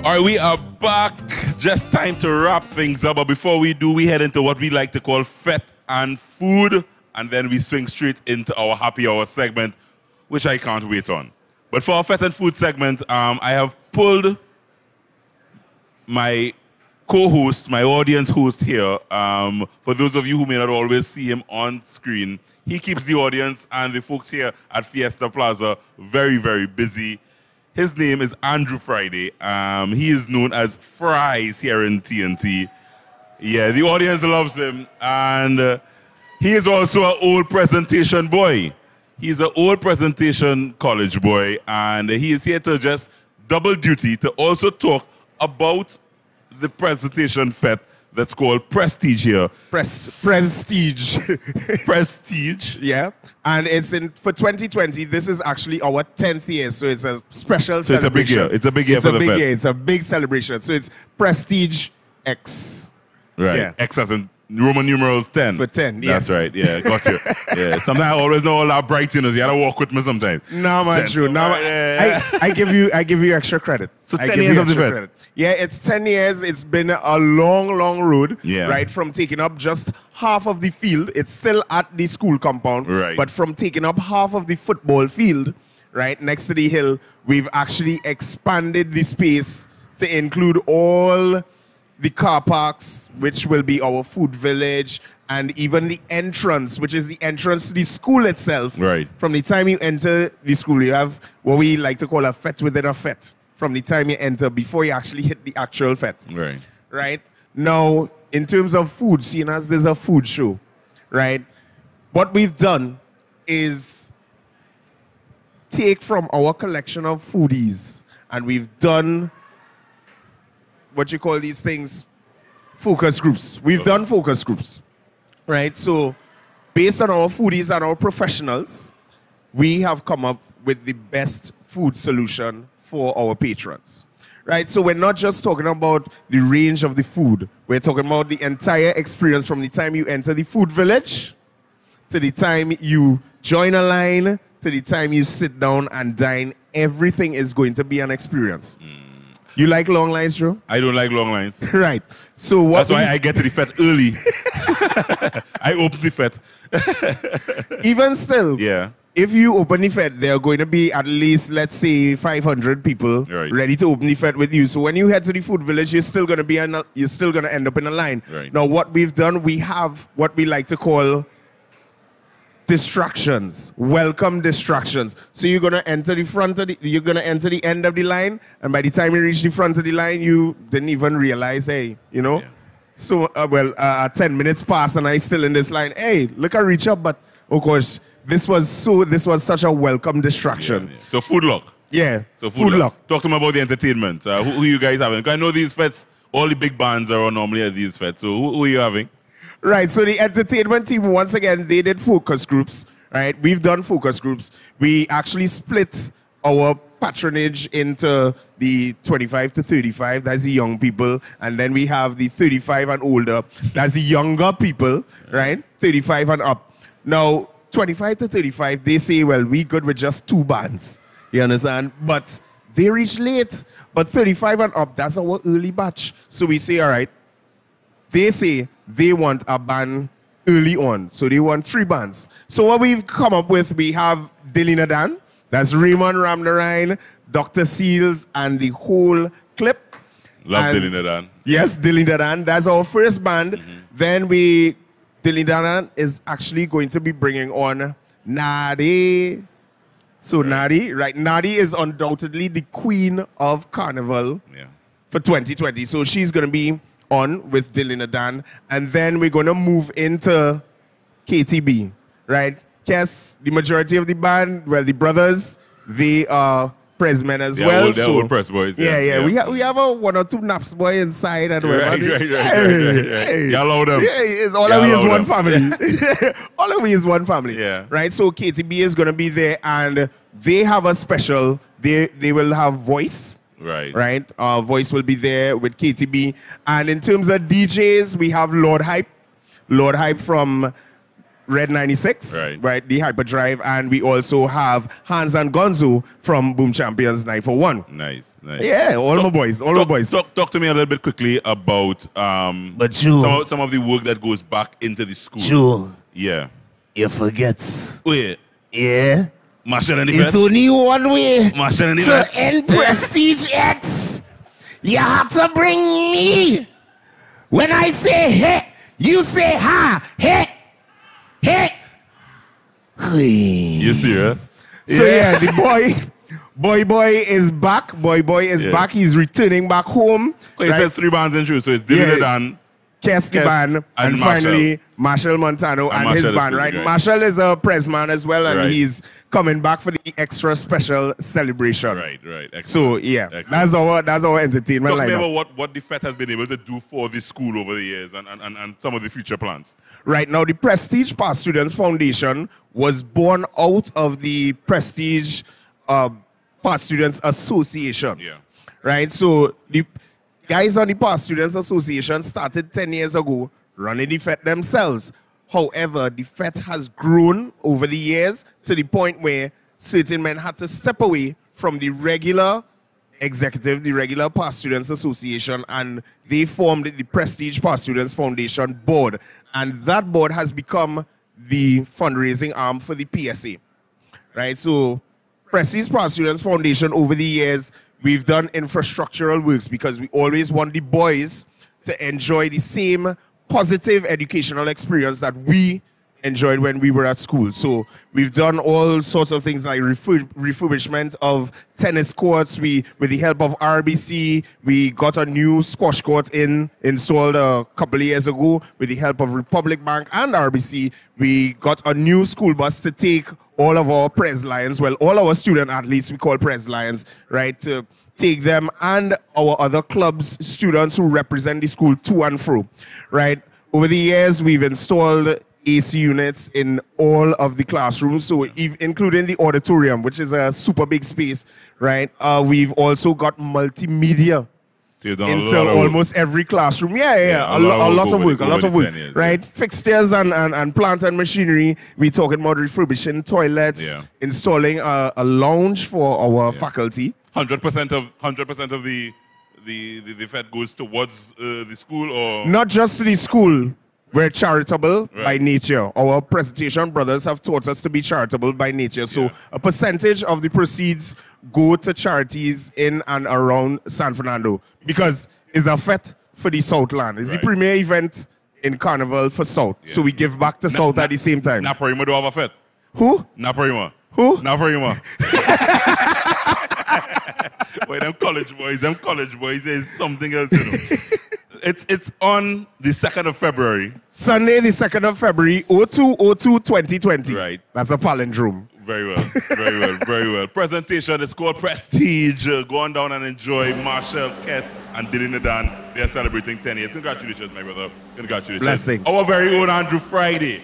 All right, we are back. Just time to wrap things up. But before we do, we head into what we like to call Fete and Food. And then we swing straight into our happy hour segment, which I can't wait on. But for our Fete and Food segment, I have pulled my co-host, my audience host here. For those of you who may not always see him on screen, he keeps the audience and the folks here at Fiesta Plaza very, very busy. His name is Andrew Friday. He is known as Fries here in TNT. Yeah, the audience loves him. And he is also an old presentation boy. He's an old presentation college boy. And he is here to just double duty to also talk about the presentation fete that's called Prestige here. Prestige. Prestige. Yeah. And it's for 2020. This is actually our 10th year. So it's a special celebration. It's a big year. It's a big year for the fete. It's a big celebration. So it's Prestige X. Right. Yeah. X as in Roman numerals 10. For 10, yes. That's right. Yeah, got you. Yeah. Sometimes I always know all that bright, you know. You gotta walk with me sometimes. No, man, 10. true. No, Yeah. I give you extra credit. So I 10 give years you of the extra fete. credit. Yeah, it's 10 years. It's been a long, long road. Yeah. Right, from taking up just half of the field. It's still at the school compound. Right. But from taking up half of the football field, right, next to the hill, we've actually expanded the space to include all the car parks, which will be our food village, and even the entrance, which is the entrance to the school itself. Right. From the time you enter the school, you have what we like to call a fete within a fete. From the time you enter, before you actually hit the actual fete. Right. Right? Now, in terms of food, seeing as there's a food show, right? What we've done is take from our collection of foodies, and we've done what you call these things, focus groups. We've done focus groups, right? So based on our foodies and our professionals, we have come up with the best food solution for our patrons, right? So we're not just talking about the range of the food. We're talking about the entire experience from the time you enter the food village to the time you join a line to the time you sit down and dine. Everything is going to be an experience. You like long lines, Joe? I don't like long lines. Right. So what? That's why I get to the fete early. I open the fete. Even still, Yeah. if you open the fete, there are going to be at least, let's say, 500 people Right. ready to open the fete with you. So when you head to the food village, you're still going to end up in a line. Right. Now, what we've done, we have what we like to call distractions, welcome distractions. So you're gonna enter you're gonna enter the end of the line, and by the time you reach the front of the line, you didn't even realize, hey, you know. Yeah. So 10 minutes pass and I still in this line. Hey, look, I reach up, but of course, this was such a welcome distraction. Yeah. So food luck. Yeah. So food luck. Talk to me about the entertainment. Who you guys having? 'Cause I know these fetes, all the big bands are normally at these fetes. So who are you having? Right, so the entertainment team, once again, they did focus groups, right? We've done focus groups. We actually split our patronage into the 25 to 35, that's the young people, and then we have the 35 and older, that's the younger people, right? 35 and up. Now, 25 to 35, they say, well, we good with just 2 bands, you understand? But they reach late, but 35 and up, that's our early batch. So we say, all right, they say they want a band early on. So they want 3 bands. So what we've come up with, we have Dilly Nadan, that's Raymond Ramnarine, Dr. Seals, and the whole clip. Love Dilly Nadan. Yes, Dilly Nadan. That's our first band. Then Dilly Nadan is actually going to be bringing on Nadi. So Nadi, right? Nadi is undoubtedly the queen of Carnival for 2020. So she's going to be on with Dilly Nadan, and then we're going to move into KTB, right? Yes, the majority of the band, well, the brothers, they are press men as well. They're old press boys. Yeah. We have a 1 or 2 naps boy inside and Right. Y'all know them. Yeah, it's all of we is one family. All of we is one family. Yeah. Right, so KTB is going to be there, and they have a special, they will have voice. Right. Voice will be there with KTB. And in terms of DJs, we have Lord Hype. Lord Hype from Red 96, right? The Hyperdrive, and we also have Hans and Gonzo from Boom Champions 941. Nice. Yeah, all my boys. Talk to me a little bit quickly about But Joe, some of the work that goes back into the school. Joe, Yeah. you forget. Wait. Yeah? Marshall and the It's Vet? only one way Marshall and the to Vet? end Prestige X. You have to bring me. When I say hey, you say ha. Hey. You serious? So yeah, the boy is back. Boy is back. He's returning back home. So you said 3 bands in shoes, so it's Dylan Dan, Kes band, and finally Marshall Montano and his Marshall band, right? Marshall is a press man as well, and he's coming back for the extra special celebration. Right. Excellent. So yeah, Excellent. that's our entertainment Talk to me lineup. about what the Fete has been able to do for the school over the years and some of the future plans. Right now, the Prestige Past Students Foundation was born out of the Prestige Past Students Association. Yeah. Right? So the guys on the Past Students Association started 10 years ago running the Fete themselves. However, the Fete has grown over the years to the point where certain men had to step away from the regular executive, the regular Past Students Association, and they formed the Prestige Past Students Foundation board. And that board has become the fundraising arm for the PSA. Right? So Prestige Past Students Foundation, over the years, we've done infrastructural works because we always want the boys to enjoy the same positive educational experience that we enjoyed when we were at school. So we've done all sorts of things like refurbishment of tennis courts. With the help of RBC, we got a new squash court installed a couple of years ago. With the help of Republic Bank and RBC, we got a new school bus to take all of our Pres Lions, well, all our student athletes we call Pres Lions, right, to take them and our other clubs, students who represent the school to and fro, right? Over the years, we've installed AC units in all of the classrooms, so including the auditorium, which is a super big space, right? We've also got multimedia into almost every classroom. A lot of work, right? Fixtures and plant and machinery. We're talking about refurbishing toilets, installing a lounge for our faculty. 100% of the Fed goes towards the school, or not just to the school. We're charitable by nature. Our presentation brothers have taught us to be charitable by nature. So a percentage of the proceeds go to charities in and around San Fernando because it's a fete for the Southland. It's the premier event in Carnival for South. So we give back to South at the same time. Naparima do have a fete. Who? Naparima. Who? Naparima. Boy, them college boys is something else, you know. It's on the 2nd of February. Sunday, the 2nd of February, 02/02/2020. Right. That's a palindrome. Very well. Presentation is called Prestige. Go on down and enjoy Marshall, Kes, and Dylan Dan. They are celebrating 10 years. Congratulations, my brother. Congratulations. Blessing. Our very own Andrew Friday